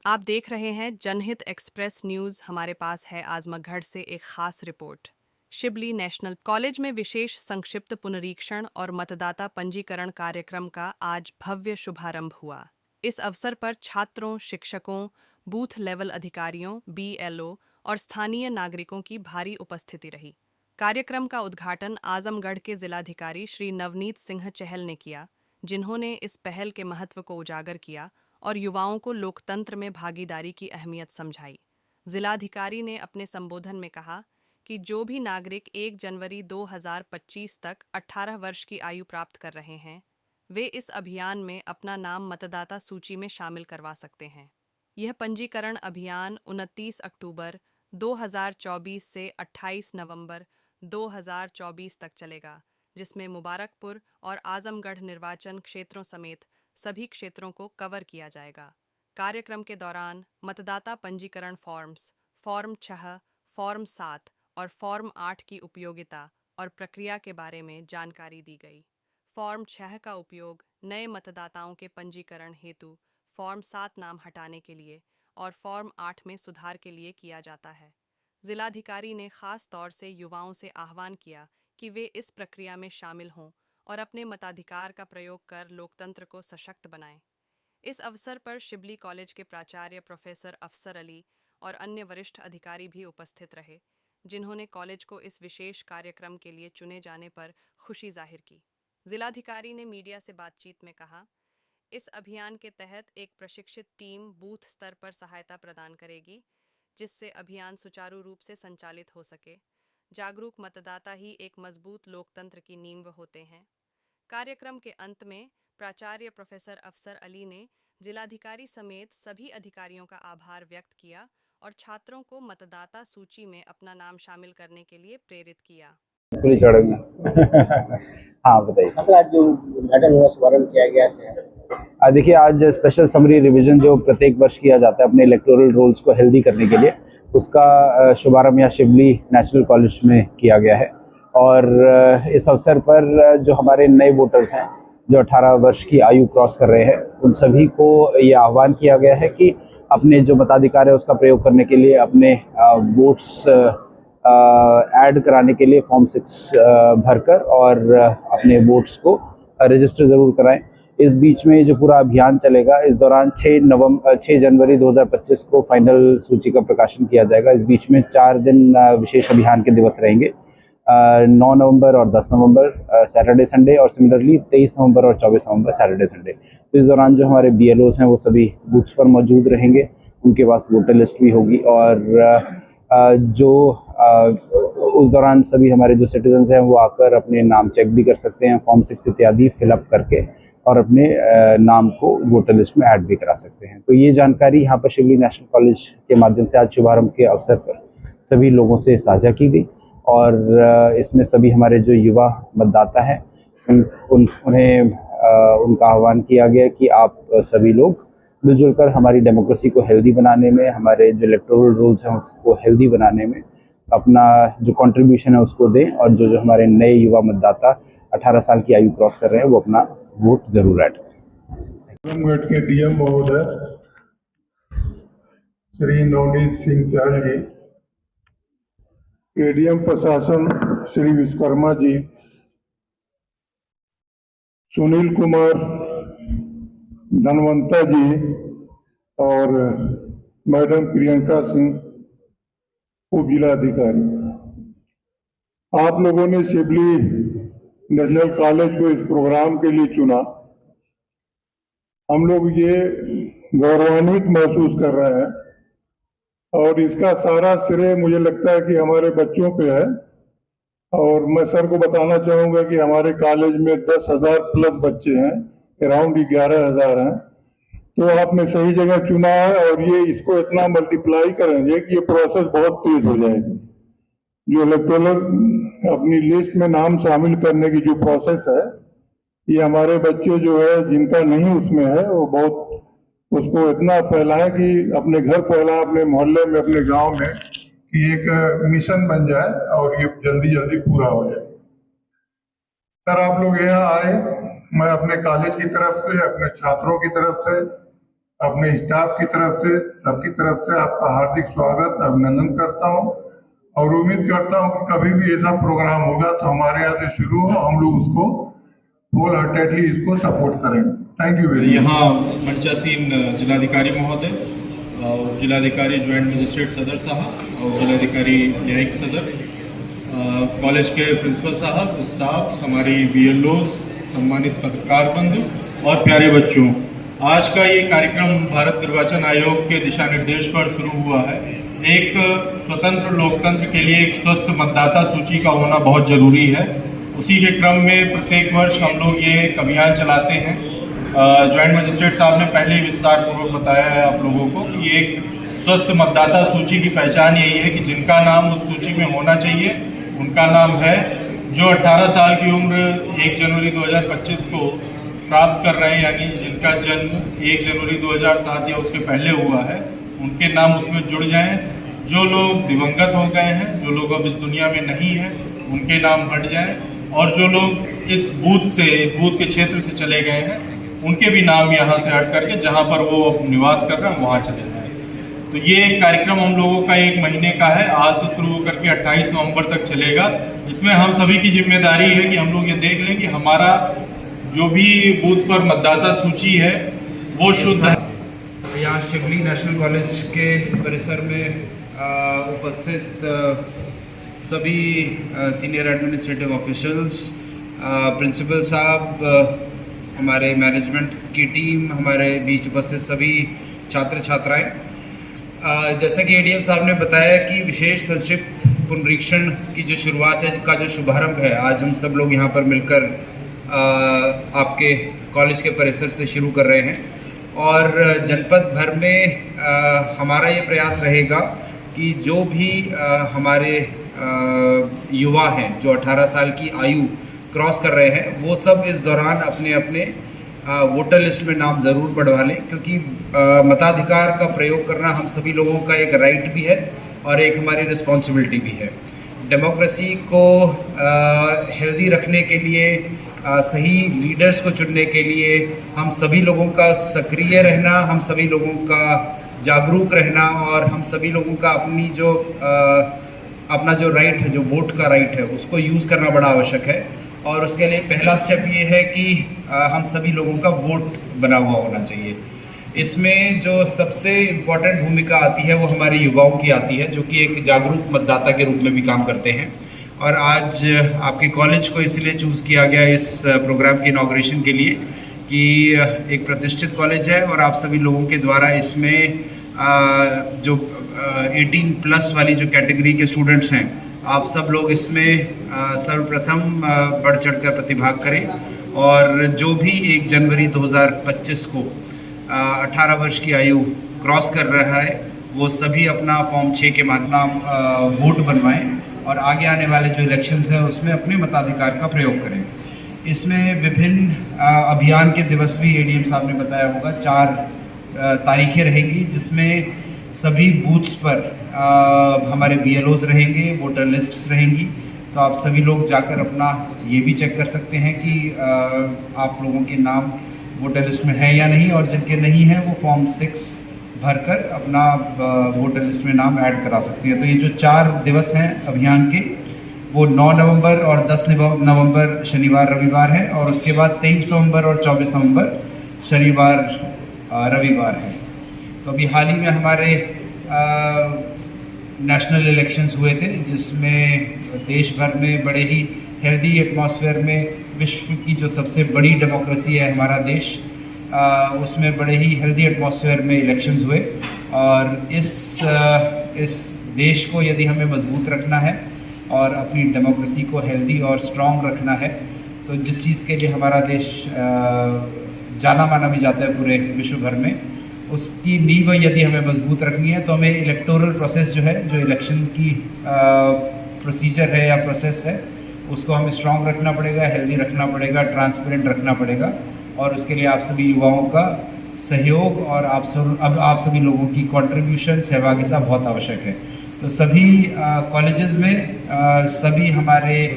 आप देख रहे हैं जनहित एक्सप्रेस न्यूज़। हमारे पास है आजमगढ़ से एक खास रिपोर्ट। शिबली नेशनल कॉलेज में विशेष संक्षिप्त पुनरीक्षण और मतदाता पंजीकरण कार्यक्रम का आज भव्य शुभारंभ हुआ। इस अवसर पर छात्रों, शिक्षकों, बूथ लेवल अधिकारियों, BLO और स्थानीय नागरिकों की भारी उपस्थिति रही। कार्यक्रम का उद्घाटन आजमगढ़ के जिलाधिकारी श्री नवनीत सिंह चहल ने किया, जिन्होंने इस पहल के महत्व को उजागर किया और युवाओं को लोकतंत्र में भागीदारी की अहमियत समझाई। जिलाधिकारी ने अपने संबोधन में कहा कि जो भी नागरिक 1 जनवरी 2025 तक 18 वर्ष की आयु प्राप्त कर रहे हैं, वे इस अभियान में अपना नाम मतदाता सूची में शामिल करवा सकते हैं। यह पंजीकरण अभियान 29 अक्टूबर 2024 से 28 नवंबर 2024 तक चलेगा, जिसमें मुबारकपुर और आजमगढ़ निर्वाचन क्षेत्रों समेत सभी क्षेत्रों को कवर किया जाएगा। कार्यक्रम के दौरान मतदाता पंजीकरण फॉर्म्स, फॉर्म 6, फॉर्म 7 और फॉर्म 8 की उपयोगिता और प्रक्रिया के बारे में जानकारी दी गई। फॉर्म 6 का उपयोग नए मतदाताओं के पंजीकरण हेतु, फॉर्म 7 नाम हटाने के लिए और फॉर्म 8 में सुधार के लिए किया जाता है। जिलाधिकारी ने खास तौर से युवाओं से आह्वान किया कि वे इस प्रक्रिया में शामिल हों और अपने मताधिकार का प्रयोग कर लोकतंत्र को सशक्त बनाएं। इस अवसर पर शिबली कॉलेज के प्राचार्य प्रोफेसर अफसर अली और अन्य वरिष्ठ अधिकारी भी उपस्थित रहे, जिन्होंने कॉलेज को इस विशेष कार्यक्रम के लिए चुने जाने पर खुशी जाहिर की। जिलाधिकारी ने मीडिया से बातचीत में कहा, इस अभियान के तहत एक प्रशिक्षित टीम बूथ स्तर पर सहायता प्रदान करेगी, जिससे अभियान सुचारू रूप से संचालित हो सके। जागरूक मतदाता ही एक मजबूत लोकतंत्र की नींव होते हैं। कार्यक्रम के अंत में प्राचार्य प्रोफेसर अफसर अली ने जिलाधिकारी समेत सभी अधिकारियों का आभार व्यक्त किया और छात्रों को मतदाता सूची में अपना नाम शामिल करने के लिए प्रेरित किया। पुली चढ़ेंगे। हाँ बताइए। आज जो उद्घाटन हुआ, शुभारंभ किया गया है, देखिए, आज स्पेशल समरी रिवीजन जो प्रत्येक वर्ष किया जाता है अपने इलेक्टोरल रोल्स को हेल्दी करने के लिए, उसका शुभारंभ यहाँ शिबली नेशनल कॉलेज में किया गया है। और इस अवसर पर जो हमारे नए वोटर्स हैं, जो 18 वर्ष की आयु क्रॉस कर रहे हैं, उन सभी को ये आह्वान किया गया है कि अपने जो मताधिकार है उसका प्रयोग करने के लिए अपने वोट्स ऐड कराने के लिए फॉर्म 6 भरकर और अपने वोट्स को रजिस्टर ज़रूर कराएं। इस बीच में जो पूरा अभियान चलेगा, इस दौरान 6 जनवरी 2025 को फाइनल सूची का प्रकाशन किया जाएगा। इस बीच में 4 दिन विशेष अभियान के दिवस रहेंगे, 9 नवंबर और 10 नवंबर सैटरडे संडे, और सिमिलरली 23 नवंबर और 24 नवंबर सैटरडे संडे। तो इस दौरान जो हमारे BLOs हैं वो सभी बूथ्स पर मौजूद रहेंगे, उनके पास वोटर लिस्ट भी होगी। और उस दौरान सभी हमारे जो सिटीजन्स हैं वो आकर अपने नाम चेक भी कर सकते हैं, फॉर्म 6 इत्यादि फिलअप करके, और अपने नाम को वोटर लिस्ट में ऐड भी करा सकते हैं। तो ये जानकारी यहाँ पर शिबली नेशनल कॉलेज के माध्यम से आज शुभारंभ के अवसर पर सभी लोगों से साझा की गई। और इसमें सभी हमारे जो युवा मतदाता हैं उन्हें उनका आह्वान किया गया कि आप सभी लोग मिलजुल कर हमारी डेमोक्रेसी को हेल्दी बनाने में, हमारे जो इलेक्टोरल रोल्स हैं उसको हेल्दी बनाने में अपना जो कंट्रीब्यूशन है उसको दें। और जो हमारे नए युवा मतदाता 18 साल की आयु क्रॉस कर रहे हैं वो अपना वोट जरूर ऐड करें। आजमगढ़ के DM महोदय श्री नवनीत सिंह चहल जी, ADM प्रशासन श्री विश्वकर्मा जी, सुनील कुमार धनवंता जी और मैडम प्रियंका सिंह, उप जिलाधिकारी। आप लोगों ने शिबली नेशनल कॉलेज को इस प्रोग्राम के लिए चुना। हम लोग ये गौरवान्वित महसूस कर रहे हैं और इसका सारा श्रेय मुझे लगता है कि हमारे बच्चों पे है। और मैं सर को बताना चाहूँगा कि हमारे कॉलेज में 10,000 प्लस बच्चे हैं, अराउंड 11,000 हैं। तो आपने सही जगह चुना है और ये इसको इतना मल्टीप्लाई करेंगे कि ये प्रोसेस बहुत तेज हो जाएगी। जो इलेक्टोरल अपनी लिस्ट में नाम शामिल करने की जो प्रोसेस है, ये हमारे बच्चे जो है जिनका नहीं उसमें है वो बहुत उसको इतना फैलाएं कि अपने घर फैलाएं, अपने मोहल्ले में, अपने गांव में, कि एक मिशन बन जाए और ये जल्दी जल्दी पूरा हो जाए। सर आप लोग यहाँ आए, मैं अपने कॉलेज की तरफ से, अपने छात्रों की तरफ से अपने स्टाफ की तरफ से, सबकी तरफ से आपका हार्दिक स्वागत, अभिनंदन करता हूँ और उम्मीद करता हूँ कि कभी भी ऐसा प्रोग्राम होगा तो हमारे यहाँ से शुरू हो, हम लोग उसको होल हार्टेडली इसको सपोर्ट करेंगे। Thank you very much. यहाँ मंचासीन जिलाधिकारी महोदय और जिलाधिकारी ज्वाइंट मजिस्ट्रेट सदर साहब और जिलाधिकारी न्यायिक सदर, कॉलेज के प्रिंसिपल साहब, स्टाफ, हमारी BLOs, सम्मानित पत्रकार बंधु और प्यारे बच्चों, आज का ये कार्यक्रम भारत निर्वाचन आयोग के दिशा निर्देश पर शुरू हुआ है। एक स्वतंत्र लोकतंत्र के लिए एक स्वस्थ मतदाता सूची का होना बहुत जरूरी है। उसी के क्रम में प्रत्येक वर्ष हम लोग ये एक अभियान चलाते हैं। ज्वाइंट मजिस्ट्रेट साहब ने पहले ही विस्तार पूर्वक बताया है आप लोगों को कि एक स्वस्थ मतदाता सूची की पहचान यही है कि जिनका नाम उस सूची में होना चाहिए उनका नाम है। जो 18 साल की उम्र 1 जनवरी 2025 को प्राप्त कर रहे हैं, यानी जिनका जन्म 1 जनवरी 2007 या उसके पहले हुआ है, उनके नाम उसमें जुड़ जाएं। जो लोग दिवंगत हो गए हैं, जो लोग अब इस दुनिया में नहीं हैं, उनके नाम हट जाएं और जो लोग इस बूथ के क्षेत्र से चले गए हैं, उनके भी नाम यहाँ से हट करके जहाँ पर वो निवास कर रहे हैं वहाँ चले जाएं। तो ये कार्यक्रम हम लोगों का 1 महीने का है, आज से शुरू होकर के 28 नवंबर तक चलेगा। इसमें हम सभी की जिम्मेदारी है कि हम लोग ये देख लें कि हमारा जो भी बूथ पर मतदाता सूची है वो शुद्ध है। यहाँ शिबली नेशनल कॉलेज के परिसर में उपस्थित सभी सीनियर एडमिनिस्ट्रेटिव ऑफिशियल्स, प्रिंसिपल साहब, हमारे मैनेजमेंट की टीम, हमारे बीच उपस्थित सभी छात्र छात्राएं, जैसा कि ADM साहब ने बताया कि विशेष संक्षिप्त पुनरीक्षण की जो शुरुआत है, का जो शुभारंभ है, आज हम सब लोग यहाँ पर मिलकर आपके कॉलेज के परिसर से शुरू कर रहे हैं। और जनपद भर में हमारा ये प्रयास रहेगा कि जो भी हमारे युवा हैं जो 18 साल की आयु क्रॉस कर रहे हैं, वो सब इस दौरान अपने अपने वोटर लिस्ट में नाम ज़रूर बढ़वा लें, क्योंकि मताधिकार का प्रयोग करना हम सभी लोगों का एक राइट भी है और एक हमारी रिस्पॉन्सिबिलिटी भी है। डेमोक्रेसी को हेल्दी रखने के लिए, सही लीडर्स को चुनने के लिए हम सभी लोगों का सक्रिय रहना, हम सभी लोगों का जागरूक रहना और हम सभी लोगों का अपना जो राइट है, जो वोट का राइट है, उसको यूज़ करना बड़ा आवश्यक है। और उसके लिए पहला स्टेप ये है कि हम सभी लोगों का वोट बना हुआ होना चाहिए। इसमें जो सबसे इम्पॉर्टेंट भूमिका आती है वो हमारे युवाओं की आती है, जो कि एक जागरूक मतदाता के रूप में भी काम करते हैं। और आज आपके कॉलेज को इसलिए चूज़ किया गया इस प्रोग्राम के इनॉग्रेशन के लिए कि एक प्रतिष्ठित कॉलेज है और आप सभी लोगों के द्वारा इसमें जो 18+ वाली जो कैटेगरी के स्टूडेंट्स हैं, आप सब लोग इसमें सर्वप्रथम बढ़ चढ़कर प्रतिभाग करें। और जो भी 1 जनवरी 2025 को 18 वर्ष की आयु क्रॉस कर रहा है, वो सभी अपना फॉर्म 6 के माध्यम वोट बनवाएं और आगे आने वाले जो इलेक्शंस हैं उसमें अपने मताधिकार का प्रयोग करें। इसमें विभिन्न अभियान के दिवस भी ADM साहब ने बताया होगा, 4 तारीखें रहेंगी, जिसमें सभी बूथ्स पर हमारे BLOs रहेंगे, वोटर लिस्ट्स रहेंगी। तो आप सभी लोग जाकर अपना ये भी चेक कर सकते हैं कि आप लोगों के नाम वोटर लिस्ट में है या नहीं, और जिनके नहीं हैं वो फॉर्म 6 भरकर अपना वोटर लिस्ट में नाम ऐड करा सकते हैं। तो ये जो 4 दिवस हैं अभियान के, वो 9 नवंबर और 10 नवंबर शनिवार रविवार है, और उसके बाद 23 नवंबर और 24 नवंबर शनिवार रविवार है। तो अभी हाल ही में हमारे नेशनल इलेक्शंस हुए थे, जिसमें देश भर में बड़े ही हेल्दी एटमॉस्फेयर में, विश्व की जो सबसे बड़ी डेमोक्रेसी है हमारा देश, उसमें बड़े ही हेल्दी एटमॉस्फेयर में इलेक्शंस हुए। और इस देश को यदि हमें मजबूत रखना है और अपनी डेमोक्रेसी को हेल्दी और स्ट्रॉन्ग रखना है, तो जिस चीज़ के लिए हमारा देश जाना माना भी जाता है पूरे विश्व भर में, उसकी नींव यदि हमें मजबूत रखनी है, तो हमें इलेक्टोरल प्रोसेस जो है, जो इलेक्शन की प्रोसीजर है या प्रोसेस है, उसको हमें स्ट्रॉन्ग रखना पड़ेगा, हेल्दी रखना पड़ेगा, ट्रांसपेरेंट रखना पड़ेगा। और उसके लिए आप सभी युवाओं का सहयोग और आप सभी लोगों की कंट्रीब्यूशन, सहभागिता बहुत आवश्यक है। तो सभी कॉलेजेस में सभी हमारे